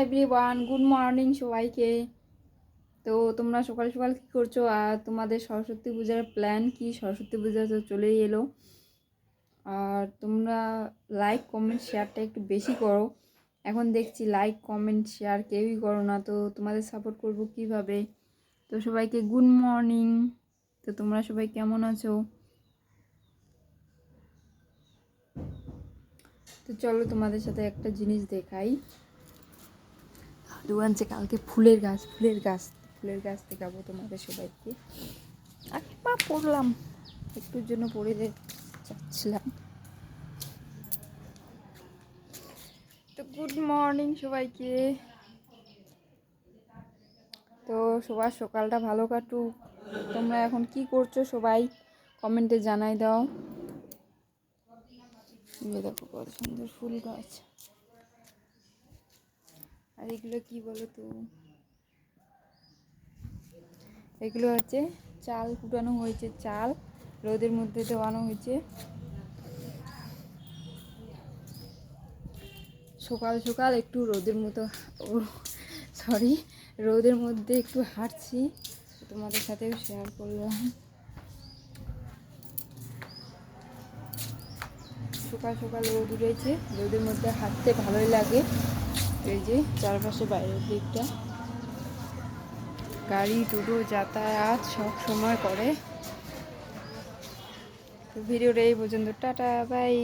Everyone, good morning সবাইকে। তো তোমরা সকাল সকাল কী করছো? আর তোমাদের সরস্বতী পূজার প্ল্যান কি? সরস্বতী পূজা তো চলেই এলো। আর তোমরা লাইক কমেন্ট শেয়ারটা একটু বেশি করো। এখন দেখছি লাইক কমেন্ট শেয়ার কেউই করো না, তো তোমাদের সাপোর্ট করবো কিভাবে? তো সবাইকে গুড মর্নিং। তো তোমরা সবাই কেমন আছো? তো চলো তোমাদের সাথে একটা জিনিস দেখাই। আনছে কালকে ফুলের গাছ দেখাবো তোমাদের সবাইকে। আগে পা পড়লাম, একটুর জন্য পড়ে যাচ্ছিলাম। তো গুড মর্নিং সবাইকে। তো সবার সকালটা ভালো কাটুক। তোমরা এখন কি করছো সবাই কমেন্টে জানাই দাও। দেখো কত সুন্দর ফুল গাছ। আর এগুলো কি বলো তো? এগুলো হচ্ছে চাল কুটানো হয়েছে, চাল রোদের মধ্যে দেওয়ানো হয়েছে। সকাল সকাল একটু রোদের মধ্যে একটু হাঁটছি, তোমাদের সাথেও শেয়ার করলাম। সকাল সকাল রোদ উঠেছে, রোদের মধ্যে হাঁটতে ভালোই লাগে। এই যে চারপাশে বাইরের দিকটা গাড়ি টোটো যাতায়াত সব সময় করে। তো ভিডিওটা এই পর্যন্ত, টাটা বাই।